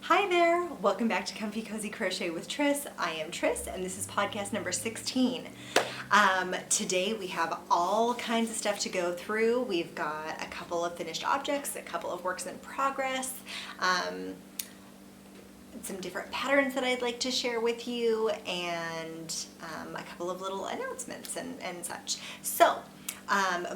Hi there! Welcome back to Comfy Cozy Crochet with Tris. I am Tris and this is podcast number 16. Today we have all kinds of stuff to go through. We've got a couple of finished objects, a couple of works in progress, some different patterns that I'd like to share with you, and a couple of little announcements and such. So,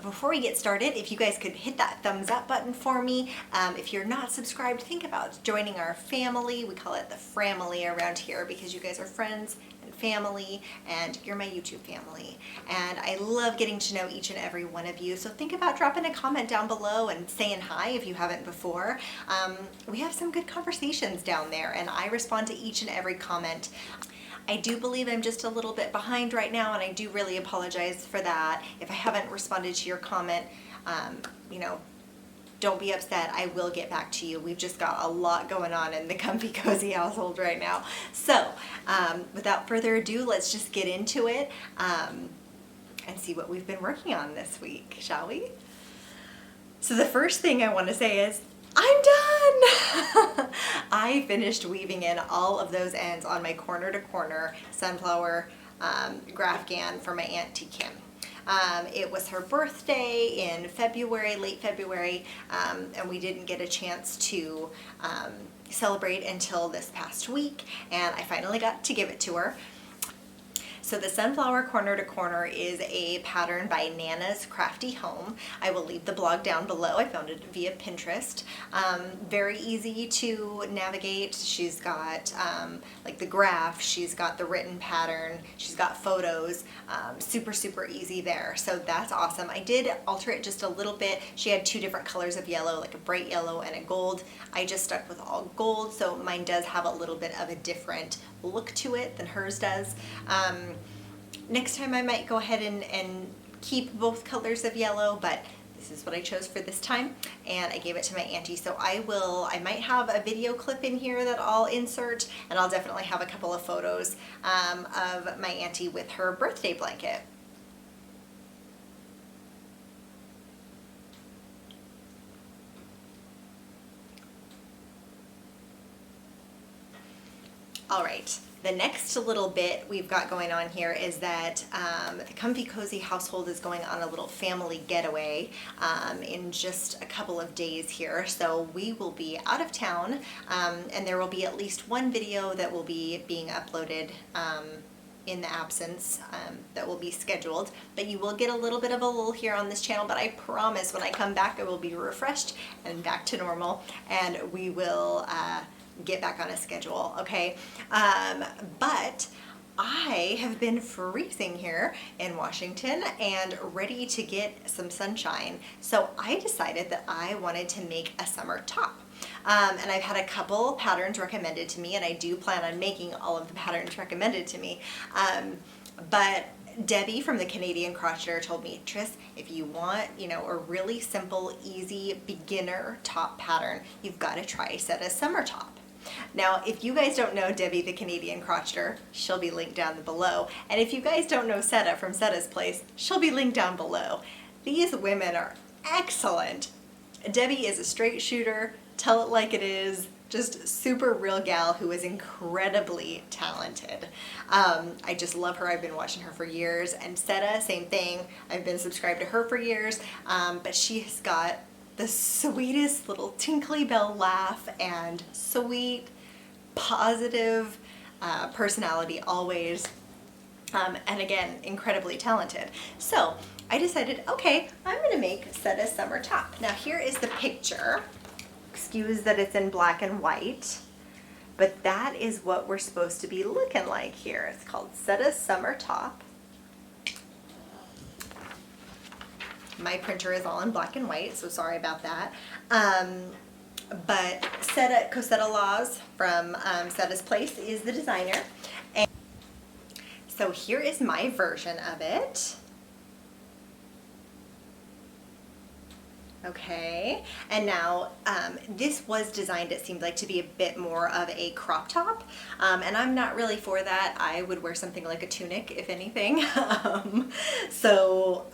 before we get started, if you guys could hit that thumbs up button for me. If you're not subscribed, think about joining our family. We call it the Framily around here because you guys are friends and family, and you're my YouTube family. And I love getting to know each and every one of you. So think about dropping a comment down below and saying hi if you haven't before. We have some good conversations down there, and I respond to each and every comment. I do believe I'm just a little bit behind right now, and I do really apologize for that. If I haven't responded to your comment, don't be upset. I will get back to you. We've just got a lot going on in the Comfy Cozy household right now. So, without further ado, let's just get into it and see what we've been working on this week, shall we? So the first thing I want to say is, I'm done! I finished weaving in all of those ends on my corner to corner sunflower Afghan for my Aunt Kim. It was her birthday in February, late February, and we didn't get a chance to celebrate until this past week, and I finally got to give it to her. So the sunflower corner to corner is a pattern by Nana's Crafty Home. I will leave the blog down below. I found it via Pinterest. Very easy to navigate. She's got like the graph, she's got the written pattern, she's got photos, super easy there. So that's awesome. I did alter it just a little bit. She had two different colors of yellow, like a bright yellow and a gold. I just stuck with all gold, so mine does have a little bit of a different look to it than hers does. Next time I might go ahead and keep both colors of yellow, but this is what I chose for this time, and I gave it to my auntie. So I might have a video clip in here that I'll insert, and I'll definitely have a couple of photos of my auntie with her birthday blanket. All right, the next little bit we've got going on here is that the Comfy Cozy household is going on a little family getaway in just a couple of days here. So we will be out of town, and there will be at least one video that will be being uploaded in the absence that will be scheduled, but you will get a little bit of a lull here on this channel, but I promise when I come back I will be refreshed and back to normal, and we will get back on a schedule, okay? But I have been freezing here in Washington and ready to get some sunshine, so I decided that I wanted to make a summer top. And I've had a couple patterns recommended to me, and I do plan on making all of the patterns recommended to me. But Debbie from the Canadian Crocheter told me, Tris, if you want, a really simple, easy beginner top pattern, you've got to try Setta's summer top. Now, if you guys don't know Debbie the Canadian Crocheter, she'll be linked down below. And if you guys don't know Setta from Setta's Place, she'll be linked down below. These women are excellent. Debbie is a straight shooter, tell it like it is, just super real gal who is incredibly talented. I just love her. I've been watching her for years. And Setta, same thing. I've been subscribed to her for years, but she has got the sweetest little tinkly bell laugh and sweet, positive personality always, and again, incredibly talented. So I decided, okay, I'm gonna make Setta's summer top. Now here is the picture. Excuse that it's in black and white, but that is what we're supposed to be looking like here. It's called Setta's summer top. My printer is all in black and white, so sorry about that. But Cosetta Laws from Setta's Place is the designer. And so here is my version of it. Okay, and now this was designed, it seemed like, to be a bit more of a crop top, and I'm not really for that. I would wear something like a tunic, if anything. So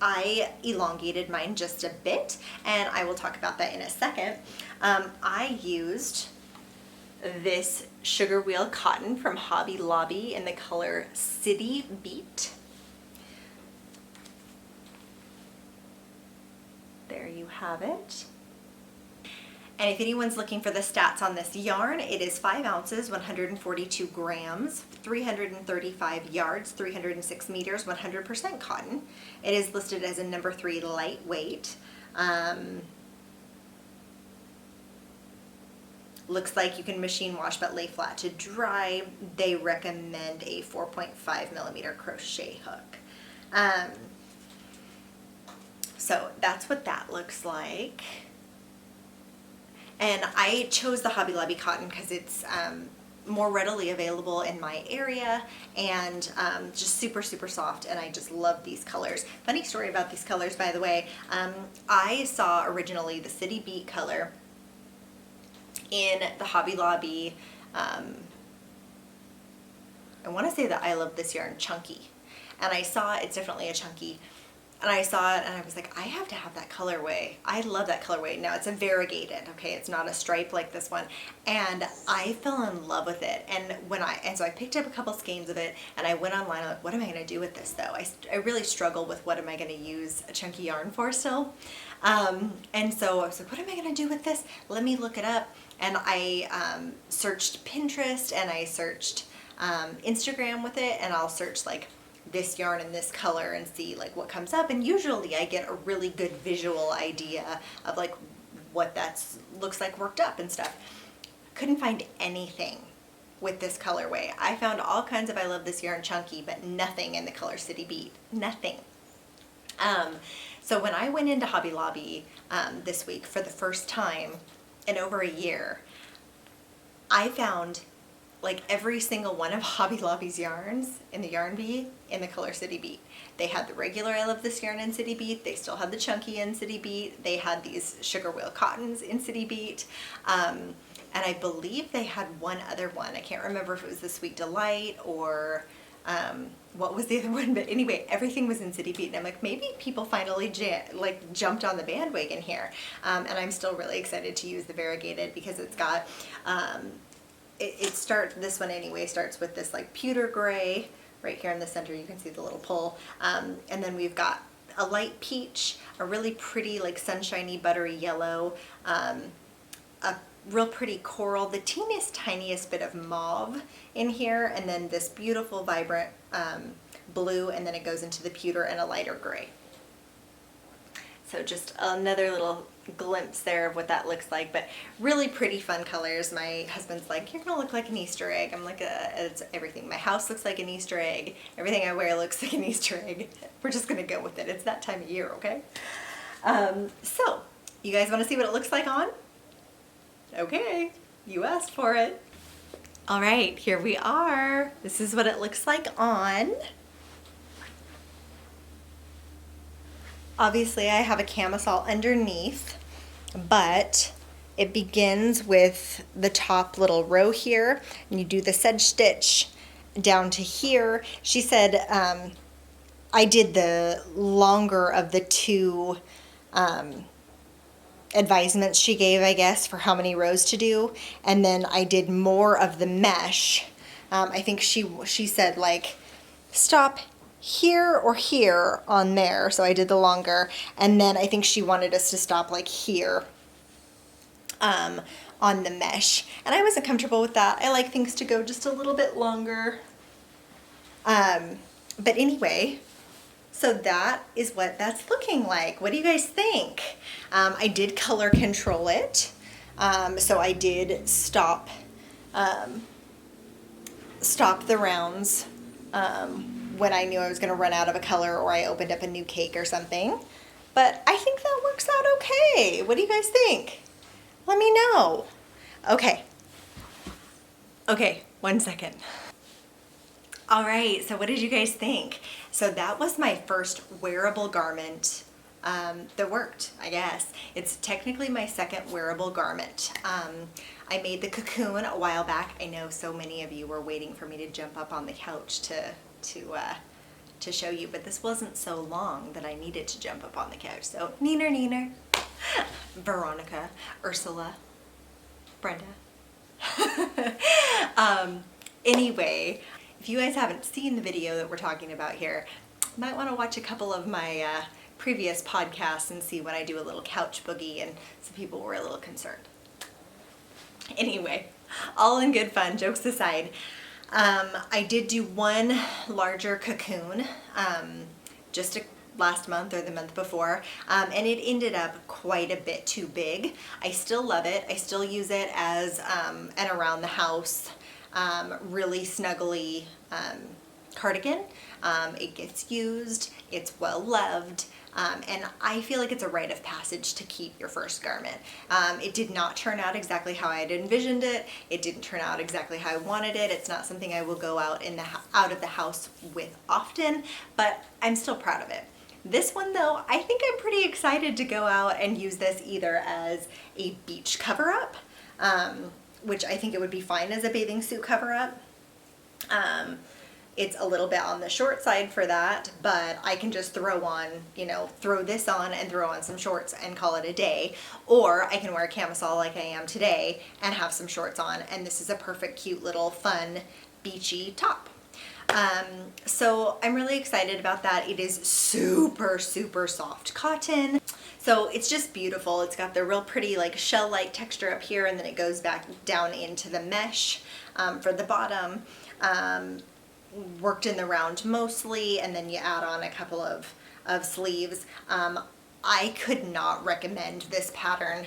I elongated mine just a bit, and I will talk about that in a second. I used this sugar wheel cotton from Hobby Lobby in the color City Beat. There you have it. And if anyone's looking for the stats on this yarn, it is 5 ounces, 142 grams, 335 yards, 306 meters, 100% cotton. It is listed as a number 3 lightweight. Looks like you can machine wash but lay flat to dry. They recommend a 4.5 millimeter crochet hook. So that's what that looks like. And I chose the Hobby Lobby cotton because it's more readily available in my area and just super, super soft, and I just love these colors. Funny story about these colors, by the way. I saw originally the City Beat color in the Hobby Lobby, I want to say that I love this yarn chunky, and I saw it's definitely a chunky, and I saw it and I was like, I have to have that colorway. I love that colorway. Now it's a variegated, okay, it's not a stripe like this one, and I fell in love with it. And so I picked up a couple skeins of it, and I went online. I'm like, what am I going to do with this though? I really struggle with what am I going to use a chunky yarn for still. And so I was like, what am I going to do with this? Let me look it up. And I searched Pinterest, and I searched Instagram with it, and I'll search like this yarn in this color and see like what comes up, and usually I get a really good visual idea of like what that looks like worked up and stuff. Couldn't find anything with this colorway. I found all kinds of I love this yarn chunky, but nothing in the color City Beat. Nothing. So when I went into Hobby Lobby this week for the first time in over a year, I found like every single one of Hobby Lobby's yarns in the Yarn Bee in the color City Beat. They had the regular I love this yarn in City Beat. They still had the chunky in City Beat. They had these sugar wheel cottons in City Beat. And I believe they had one other one. I can't remember if it was the Sweet Delight or what was the other one, but anyway, everything was in City Beat, and I'm like, maybe people finally jumped on the bandwagon here. And I'm still really excited to use the variegated because it's got this one anyway starts with this like pewter gray right here in the center. You can see the little pull, and then we've got a light peach, a really pretty like sunshiny buttery yellow, a real pretty coral, the teeniest tiniest bit of mauve in here, and then this beautiful vibrant blue, and then it goes into the pewter and a lighter gray. So just another little glimpse there of what that looks like, but really pretty fun colors. My husband's like, you're gonna look like an Easter egg. I'm like, it's everything. My house looks like an Easter egg. Everything I wear looks like an Easter egg. We're just gonna go with it. It's that time of year, okay? So, you guys wanna see what it looks like on? Okay, you asked for it. All right, here we are. This is what it looks like on. Obviously, I have a camisole underneath, but it begins with the top little row here, and you do the sedge stitch down to here. She said I did the longer of the two advisements she gave, I guess, for how many rows to do, and then I did more of the mesh. I think she said like stop here or here on there, so I did the longer, and then I think she wanted us to stop like here on the mesh, and I wasn't comfortable with that. I like things to go just a little bit longer, but anyway, so that is what that's looking like. What do you guys think? I did color control it, so I did stop the rounds when I knew I was going to run out of a color or I opened up a new cake or something. But I think that works out okay. What do you guys think? Let me know. Okay, 1 second. All right, so what did you guys think? So that was my first wearable garment that worked, I guess. It's technically my second wearable garment. I made the cocoon a while back. I know so many of you were waiting for me to jump up on the couch to show you, but this wasn't so long that I needed to jump up on the couch. So Neener, Veronica, Ursula, Brenda. Anyway, if you guys haven't seen the video that we're talking about here, you might want to watch a couple of my previous podcasts and see when I do a little couch boogie, and some people were a little concerned. Anyway, all in good fun, jokes aside. I did do one larger cocoon just last month or the month before, and it ended up quite a bit too big. I still love it. I still use it as an around the house, really snuggly cardigan. It gets used, it's well loved, and I feel like it's a rite of passage to keep your first garment. It did not turn out exactly how I had envisioned it. It didn't turn out exactly how I wanted it. It's not something I will go out of the house with often, but I'm still proud of it. This one though, I think I'm pretty excited to go out and use this either as a beach cover-up, which I think it would be fine as a bathing suit cover-up. It's a little bit on the short side for that, but I can just throw this on and throw on some shorts and call it a day. Or I can wear a camisole like I am today and have some shorts on, and this is a perfect, cute little fun, beachy top. So I'm really excited about that. It is super, super soft cotton. So it's just beautiful. It's got the real pretty like shell-like texture up here, and then it goes back down into the mesh for the bottom. Worked in the round mostly, and then you add on a couple of sleeves. I could not recommend this pattern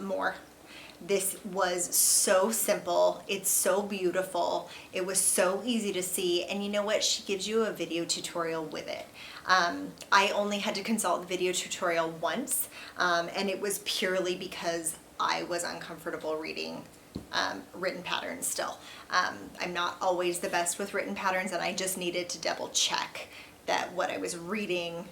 more. This was so simple. It's so beautiful. It was so easy to see, and you know what? She gives you a video tutorial with it. I only had to consult the video tutorial once, and it was purely because I was uncomfortable reading written patterns still. I'm not always the best with written patterns, and I just needed to double check that what I was reading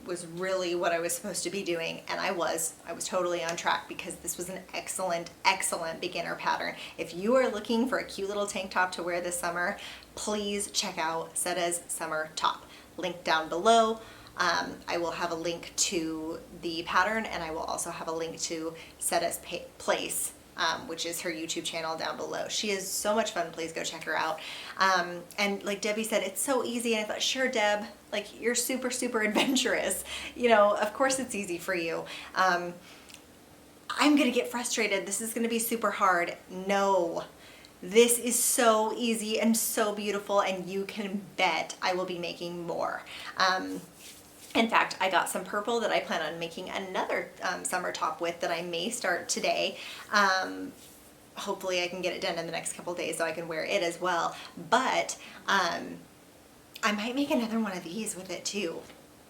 was really what I was supposed to be doing, and I was totally on track, because this was an excellent, excellent beginner pattern. If you are looking for a cute little tank top to wear this summer, please check out Setta's summer top. Link down below. I will have a link to the pattern, and I will also have a link to Setta's place, which is her YouTube channel down below. She is so much fun. Please go check her out. And like Debbie said, it's so easy. And I thought, sure, Deb, like you're super, super adventurous. You know, of course it's easy for you. I'm going to get frustrated. This is going to be super hard. No, this is so easy and so beautiful, and you can bet I will be making more. In fact, I got some purple that I plan on making another summer top with that I may start today. Hopefully I can get it done in the next couple days so I can wear it as well. But I might make another one of these with it too.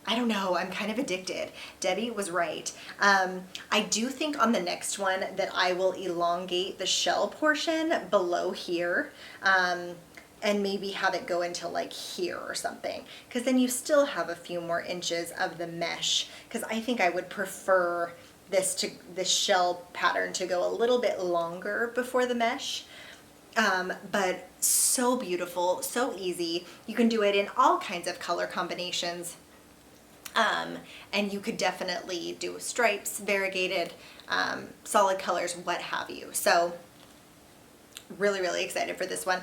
I don't know, I'm kind of addicted. Debbie was right. I do think on the next one that I will elongate the shell portion below here. And maybe have it go into like here or something, because then you still have a few more inches of the mesh, because I think I would prefer this shell pattern to go a little bit longer before the mesh. But so beautiful, so easy. You can do it in all kinds of color combinations, and you could definitely do stripes, variegated, solid colors, what have you. So really, really excited for this one.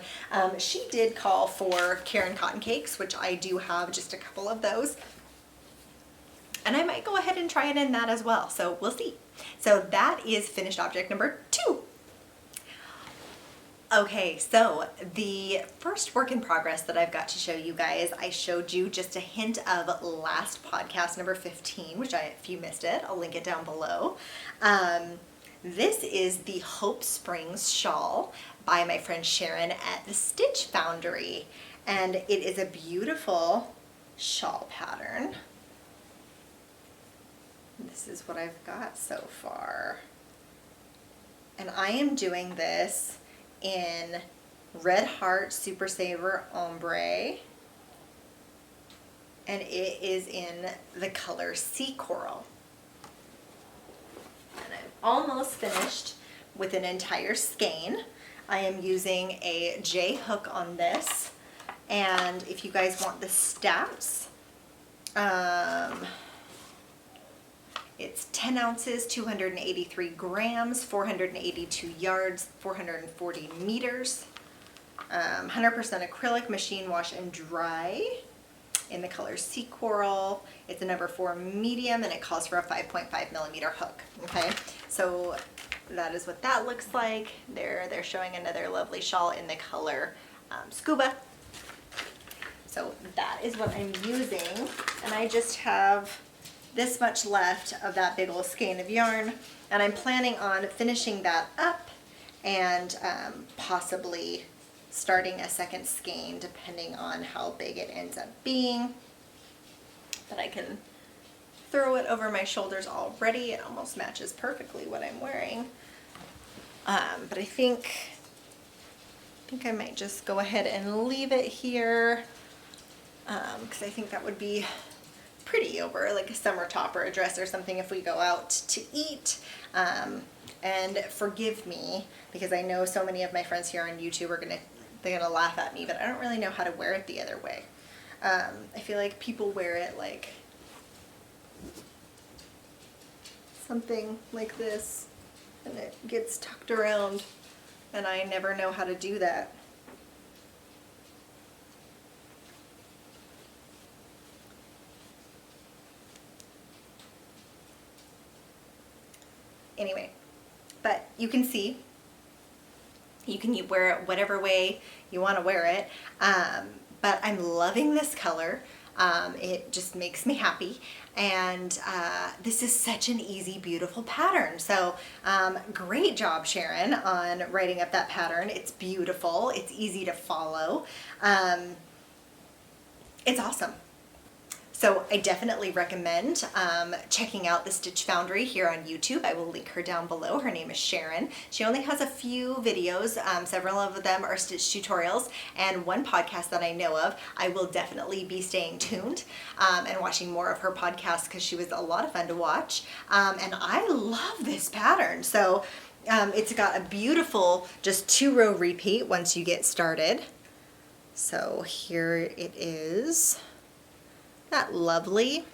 She did call for Karen cotton cakes, which I do have just a couple of those, and I might go ahead and try it in that as well, so we'll see. So that is finished object number 2. Okay, so the first work in progress that I've got to show you guys, I showed you just a hint of last podcast number 15, which if you missed it, I'll link it down below. This is the Hope Springs shawl by my friend Sharon at the Stitch Foundry, and it is a beautiful shawl pattern. This is what I've got so far, and I am doing this in Red Heart Super Saver Ombre, and it is in the color Sea Coral. And I'm almost finished with an entire skein. I am using a J hook on this, and if you guys want the stats, It's 10 ounces, 283 grams, 482 yards, 440 meters. 100% acrylic, machine wash and dry in the color Sea Coral. It's a number 4 medium and it calls for a 5.5 millimeter hook. Okay, so that is what that looks like. They're showing another lovely shawl in the color Scuba. So that is what I'm using, and I just have this much left of that big old skein of yarn, and I'm planning on finishing that up and possibly starting a second skein depending on how big it ends up being. But I can throw it over my shoulders already. It almost matches perfectly what I'm wearing. But I think I might just go ahead and leave it here because I think that would be pretty over like a summer top or a dress or something if we go out to eat. And forgive me because I know so many of my friends here on YouTube are they're gonna laugh at me, but I don't really know how to wear it the other way. I feel like people wear it like something like this and it gets tucked around, and I never know how to do that. Anyway, but you can see, you can wear it whatever way you want to wear it, but I'm loving this color. It just makes me happy, and this is such an easy, beautiful pattern. So great job, Sharon, on writing up that pattern. It's beautiful, it's easy to follow, it's awesome. So I definitely recommend checking out the Stitch Foundry here on YouTube. I will link her down below. Her name is Sharon. She only has a few videos. Several of them are Stitch tutorials, and one podcast that I know of. I will definitely be staying tuned and watching more of her podcast because she was a lot of fun to watch. And I love this pattern. So it's got a beautiful just 2-row repeat once you get started. So here it is. That lovely.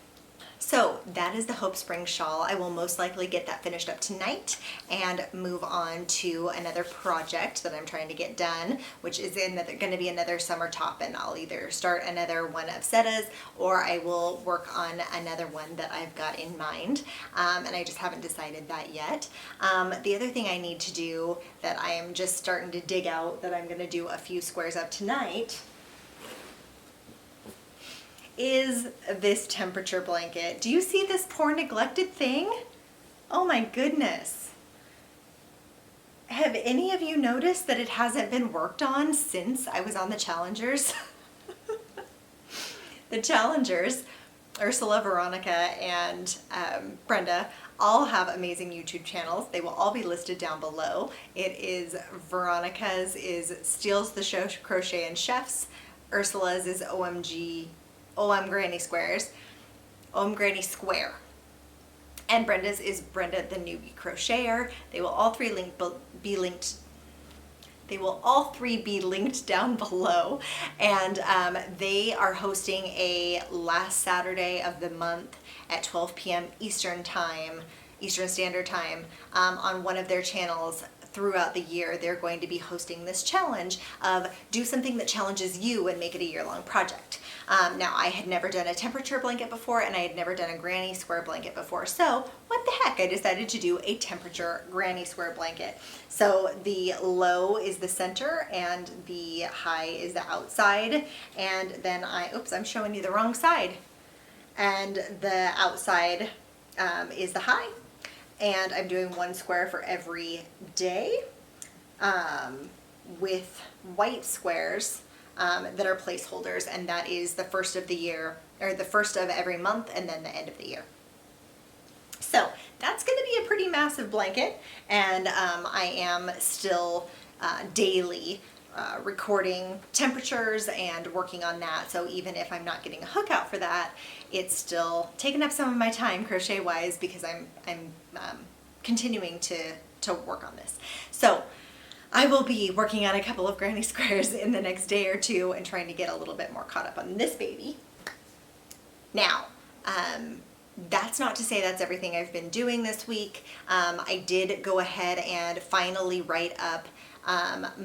So that is the Hope Spring shawl. I will most likely get that finished up tonight and move on to another project that I'm trying to get done, which is going to be another summer top, and I'll either start another one of Setta's or I will work on another one that I've got in mind, and I just haven't decided that yet. The other thing I need to do that I am just starting to dig out that I'm going to do a few squares of tonight is this temperature blanket. Do you see this poor neglected thing? Oh my goodness. Have any of you noticed that it hasn't been worked on since I was on the Challengers? The Challengers, Ursula, Veronica, and Brenda, all have amazing YouTube channels. They will all be listed down below. It is Veronica's is Steele's the Show Crochet and Chefs. Ursula's is OMGrannySquares, OMGrannySquare, and Brenda's is Brenda the Newbie Crocheter. They will all three be linked. They will all three be linked down below, and they are hosting a last Saturday of the month at 12 p.m. Eastern Standard Time, on one of their channels. Throughout the year, they're going to be hosting this challenge of do something that challenges you and make it a year-long project. Now, I had never done a temperature blanket before, and I had never done a granny square blanket before. So what the heck? I decided to do a temperature granny square blanket. So the low is the center and the high is the outside. And then I'm showing you the wrong side. And the outside is the high. And I'm doing one square for every day with white squares that are placeholders, and that is the first of the year, or the first of every month, and then the end of the year. So that's going to be a pretty massive blanket, and I am still daily recording temperatures and working on that. So even if I'm not getting a hook out for that, it's still taking up some of my time crochet wise because I'm continuing to work on this. So I will be working on a couple of granny squares in the next day or two and trying to get a little bit more caught up on this baby. Now, That's not to say that's everything I've been doing this week. I did go ahead and finally write up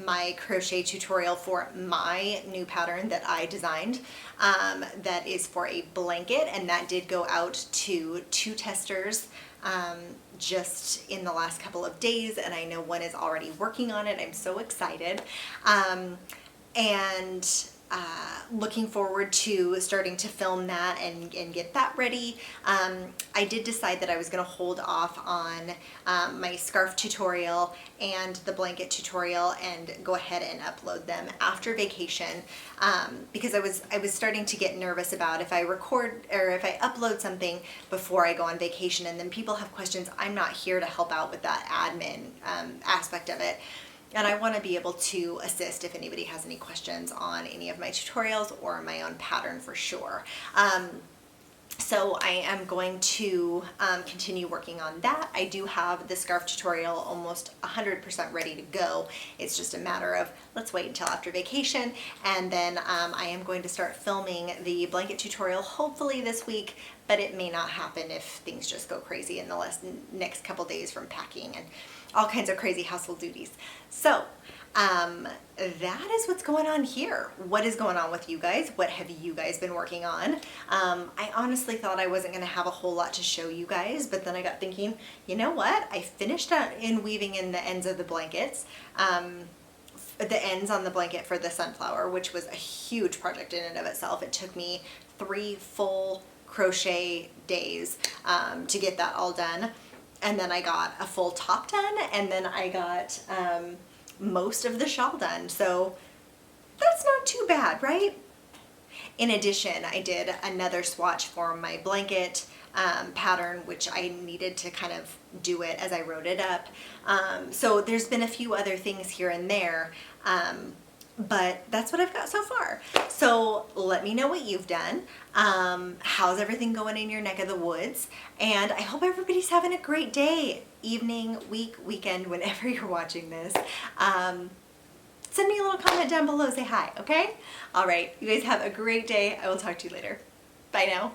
my crochet tutorial for my new pattern that I designed, that is for a blanket, and that did go out to 2 testers just in the last couple of days, and I know one is already working on it. I'm so excited. And looking forward to starting to film that and get that ready. I did decide that I was going to hold off on my scarf tutorial and the blanket tutorial and go ahead and upload them after vacation, because I was starting to get nervous about if I record or if I upload something before I go on vacation and then people have questions. I'm not here to help out with that admin aspect of it. And I want to be able to assist if anybody has any questions on any of my tutorials or my own pattern for sure. So I am going to continue working on that. I do have the scarf tutorial almost 100% ready to go. It's just a matter of let's wait until after vacation, and then I am going to start filming the blanket tutorial hopefully this week, but it may not happen if things just go crazy in the next couple days from packing and all kinds of crazy household duties. So that is what's going on here. What is going on with you guys? What have you guys been working on? I honestly thought I wasn't going to have a whole lot to show you guys, but then I got thinking, you know what? I finished in weaving in the ends of the blankets, the ends on the blanket for the sunflower, which was a huge project in and of itself. It took me 3 full crochet days to get that all done. And then I got a full top done, and then I got most of the shawl done. So that's not too bad, right? In addition, I did another swatch for my blanket pattern, which I needed to kind of do it as I wrote it up. So there's been a few other things here and there, but that's what I've got so far. So let me know what you've done. How's everything going in your neck of the woods? And I hope everybody's having a great day, evening, week, weekend, whenever you're watching this. Send me a little comment down below, say hi, okay? All right, you guys have a great day. I will talk to you later. Bye now.